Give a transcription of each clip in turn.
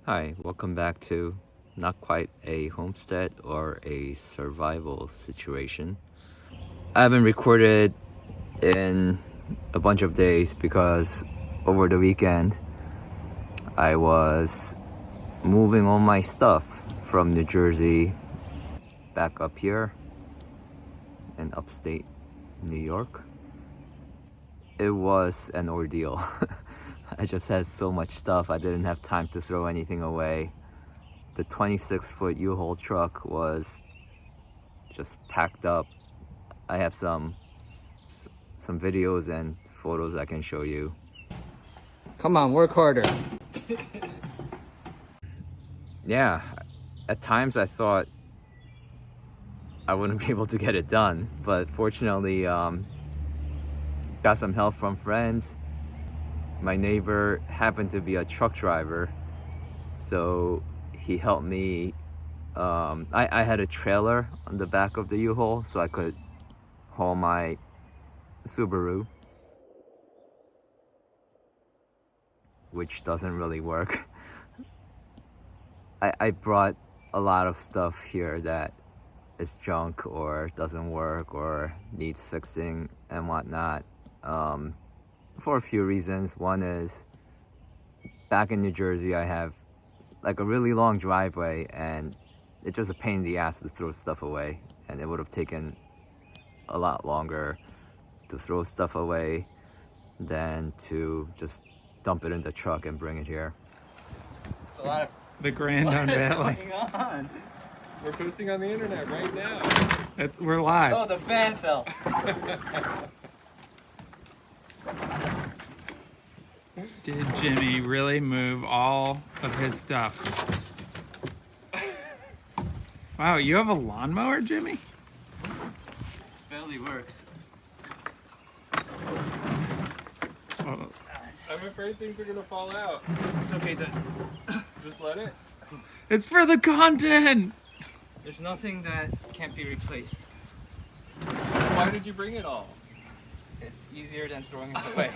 Hi, welcome back to not quite a homestead or a survival situation. I haven't recorded in a bunch of days because over the weekend I was moving all my stuff from New Jersey back up here in upstate New York. It was an ordeal. I just had so much stuff, I didn't have time to throw anything away. The 26-foot U-Haul truck was just packed up. I have some videos and photos I can show you. Come on, work harder. Yeah, at times I thought I wouldn't be able to get it done, but fortunately got some help from friends. My neighbor happened to be a truck driver, so he helped me. I had a trailer on the back of the U-Haul so I could haul my Subaru, which doesn't really work. I brought a lot of stuff here that is junk or doesn't work or needs fixing and whatnot, for a few reasons. One is, back in New Jersey I have like a really long driveway and it's just a pain in the ass to throw stuff away, and it would have taken a lot longer to throw stuff away than to just dump it in the truck and bring it here. It's a lot of The grand unveiling. going on. We're posting on the internet right now. We're live. Oh, the fan fell. Did Jimmy really move all of his stuff? Wow, you have a lawnmower, Jimmy? It barely works. Oh, I'm afraid things are gonna fall out. It's okay, Just let it. it's for the content! there's nothing that can't be replaced. Why did you bring it all? It's easier than throwing it away.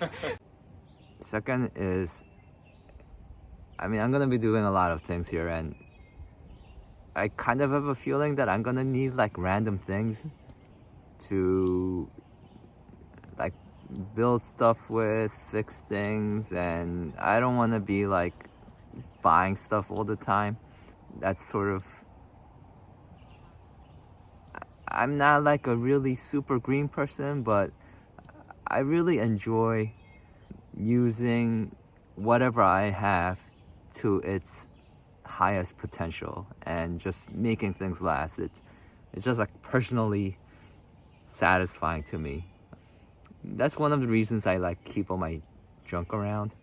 Second is, I'm gonna be doing a lot of things here, and I kind of have a feeling that I'm gonna need like random things to like build stuff with, fix things, and I don't want to be like buying stuff all the time. That's sort of, I'm not like a really super green person, but I really enjoy using whatever I have to its highest potential and just making things last. It's just like personally satisfying to me. That's one of the reasons I like keep all my junk around.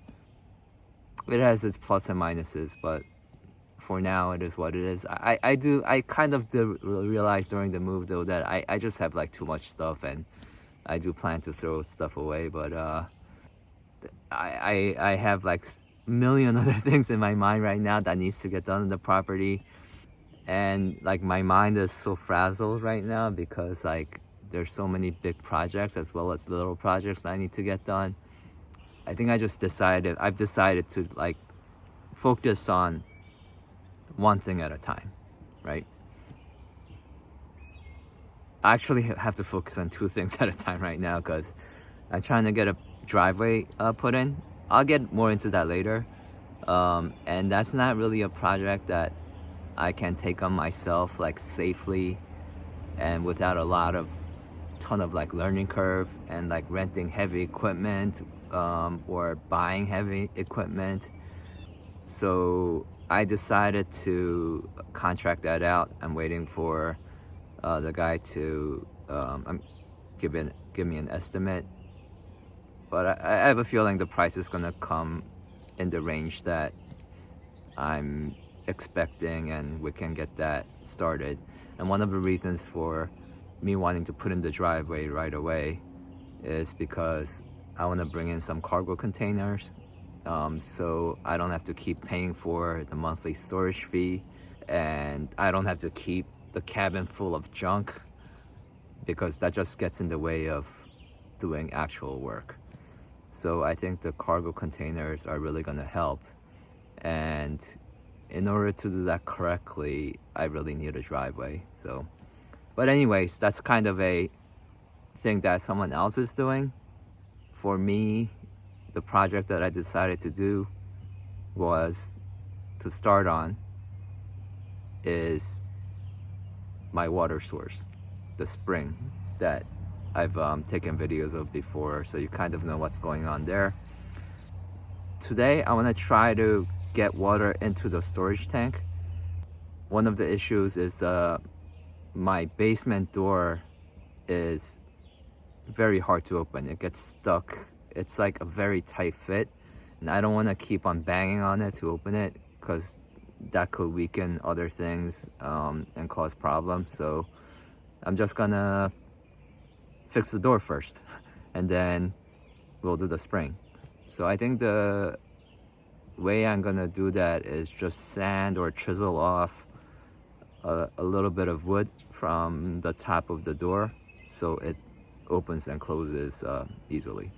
It has its plus and minuses, but for now it is what it is. I kind of realized during the move though that I just have like too much stuff, and I do plan to throw stuff away, but I have like a million other things in my mind right now that needs to get done in the property, and like my mind is so frazzled right now because like there's so many big projects as well as little projects that I need to get done. I think I've decided to like focus on one thing at a time, right? I actually have to focus on two things at a time right now because I'm trying to get a driveway put in. I'll get more into that later, and that's not really a project that I can take on myself like safely and without a ton of like learning curve and like renting heavy equipment or buying heavy equipment. So I decided to contract that out. I'm waiting for the guy to give me an estimate, but I have a feeling the price is gonna come in the range that I'm expecting, and we can get that started. And one of the reasons for me wanting to put in the driveway right away is because I want to bring in some cargo containers, so I don't have to keep paying for the monthly storage fee, and I don't have to keep the cabin full of junk because that just gets in the way of doing actual work. So I think the cargo containers are really going to help, and in order to do that correctly, I really need a driveway. So, but anyways, that's kind of a thing that someone else is doing. For me, the project that I decided to do was to start on is my water source, the spring that I've taken videos of before, so you kind of know what's going on there. Today I want to try to get water into the storage tank. One of the issues is my basement door is very hard to open. It gets stuck. It's like a very tight fit, and I don't want to keep on banging on it to open it because that could weaken other things and cause problems. So I'm just gonna fix the door first and then we'll do the spring. So I think the way I'm gonna do that is just sand or chisel off a little bit of wood from the top of the door so it opens and closes easily.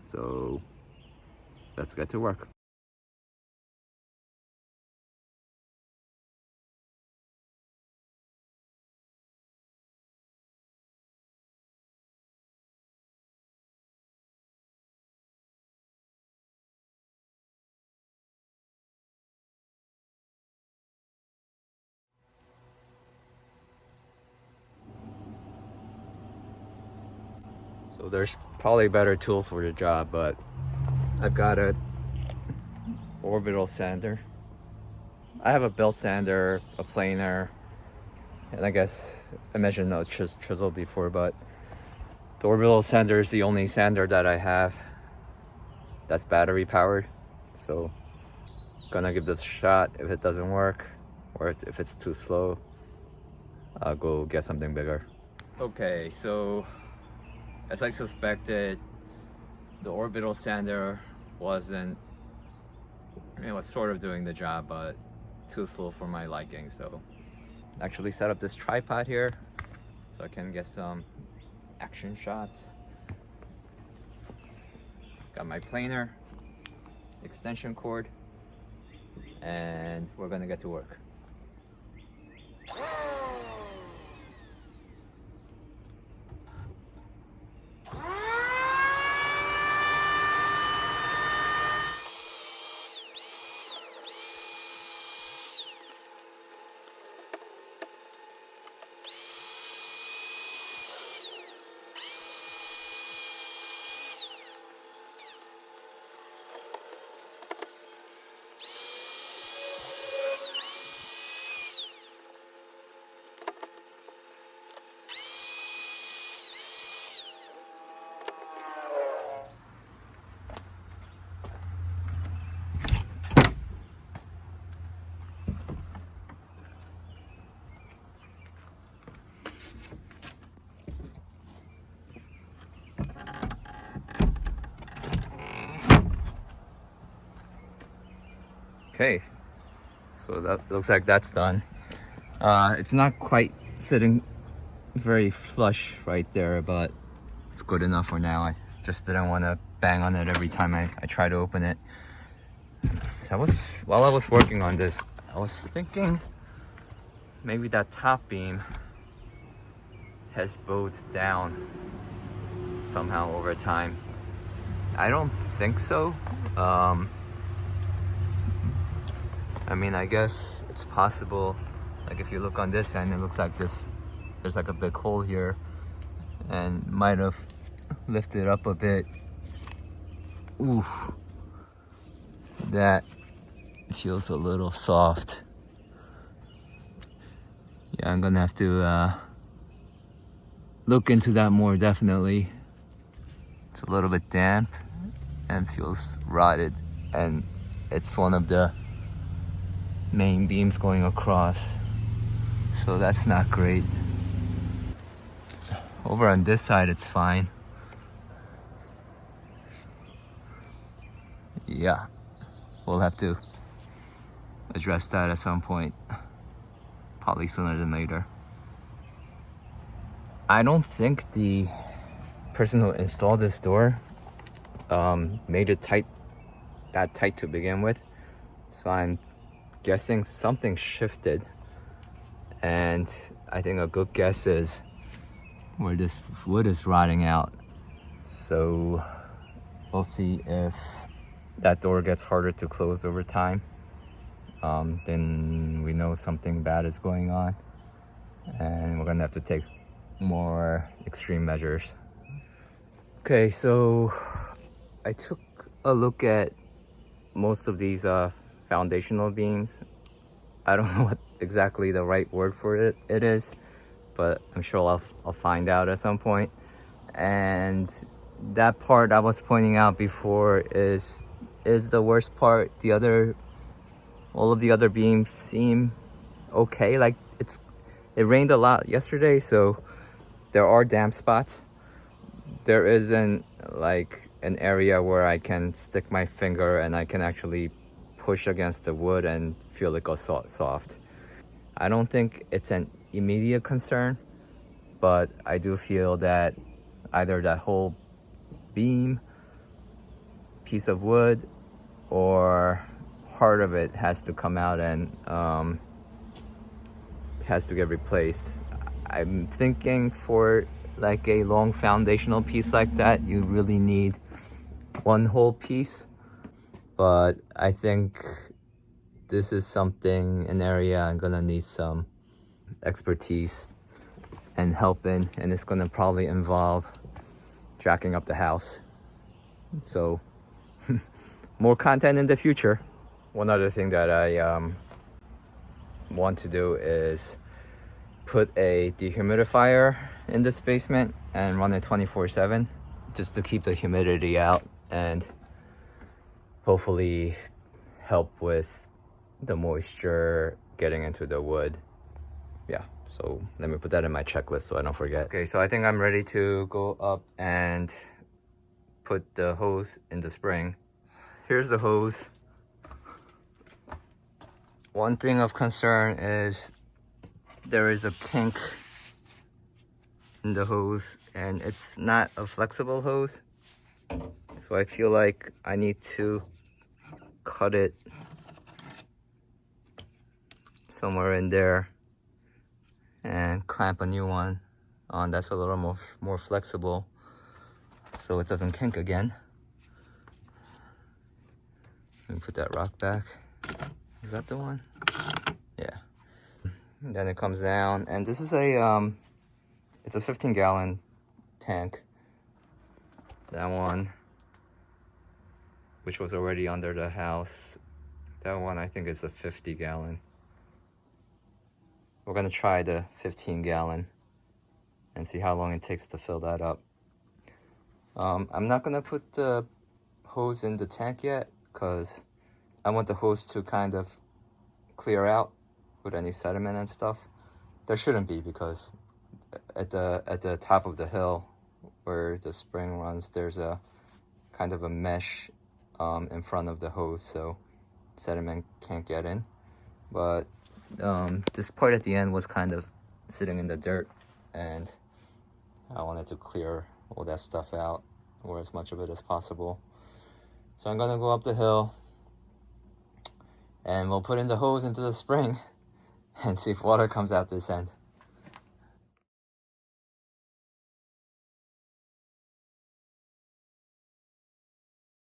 So let's get to work. So there's probably better tools for the job, but I've got a orbital sander. I have a belt sander, a planer, and I guess I mentioned no chisel before, but the orbital sander is the only sander that I have that's battery powered. So gonna give this a shot. If it doesn't work, or if it's too slow, I'll go get something bigger. Okay, so as I suspected, the orbital sander was sort of doing the job, but too slow for my liking. So actually set up this tripod here so I can get some action shots. Got my planer, extension cord, and we're gonna get to work. Okay, so that looks like that's done. It's not quite sitting very flush right there, but it's good enough for now. I just didn't want to bang on it every time I try to open it. While I was working on this, I was thinking maybe that top beam has bowed down somehow over time. I don't think so. I mean, I guess it's possible. Like if you look on this end, it looks like there's like a big hole here and might have lifted up a bit. Oof, that feels a little soft. Yeah, I'm gonna have to look into that more, definitely. It's a little bit damp and feels rotted, and it's one of the main beams going across, so that's not great. Over on this side it's fine. Yeah, we'll have to address that at some point, probably sooner than later. I don't think the person who installed this door made it that tight to begin with, so I'm guessing something shifted, and I think a good guess is where this wood is rotting out. So we'll see if that door gets harder to close over time. Then we know something bad is going on, and we're gonna have to take more extreme measures. Okay, so I took a look at most of these foundational beams. I don't know what exactly the right word for it is, but I'm sure I'll find out at some point. And that part I was pointing out before is the worst part. All of the other beams seem okay. Like it rained a lot yesterday, so there are damp spots. There isn't like an area where I can stick my finger and I can actually push against the wood and feel it go soft. I don't think it's an immediate concern, but I do feel that either that whole beam, piece of wood, or part of it has to come out and has to get replaced. I'm thinking for like a long foundational piece like that, you really need one whole piece. But I think this is an area I'm gonna need some expertise and help in, and it's gonna probably involve jacking up the house. So more content in the future. One other thing that I want to do is put a dehumidifier in this basement and run it 24/7 just to keep the humidity out and hopefully help with the moisture getting into the wood. Yeah, so let me put that in my checklist so I don't forget. Okay, so I think I'm ready to go up and put the hose in the spring. Here's the hose. One thing of concern is there is a kink in the hose, and it's not a flexible hose. So I feel like I need to cut it somewhere in there and clamp a new one on that's a little more flexible so it doesn't kink again. Let me put that rock back. Is that the one? Yeah. And then it comes down, and this is it's a 15-gallon tank. That one, which was already under the house, that one I think is a 50-gallon. We're gonna try the 15-gallon and see how long it takes to fill that up. I'm not gonna put the hose in the tank yet because I want the hose to kind of clear out with any sediment and stuff. There shouldn't be, because at the top of the hill where the spring runs, there's a kind of a mesh in front of the hose, so sediment can't get in. But this part at the end was kind of sitting in the dirt, and I wanted to clear all that stuff out, or as much of it as possible. So I'm gonna go up the hill and we'll put in the hose into the spring and see if water comes out this end.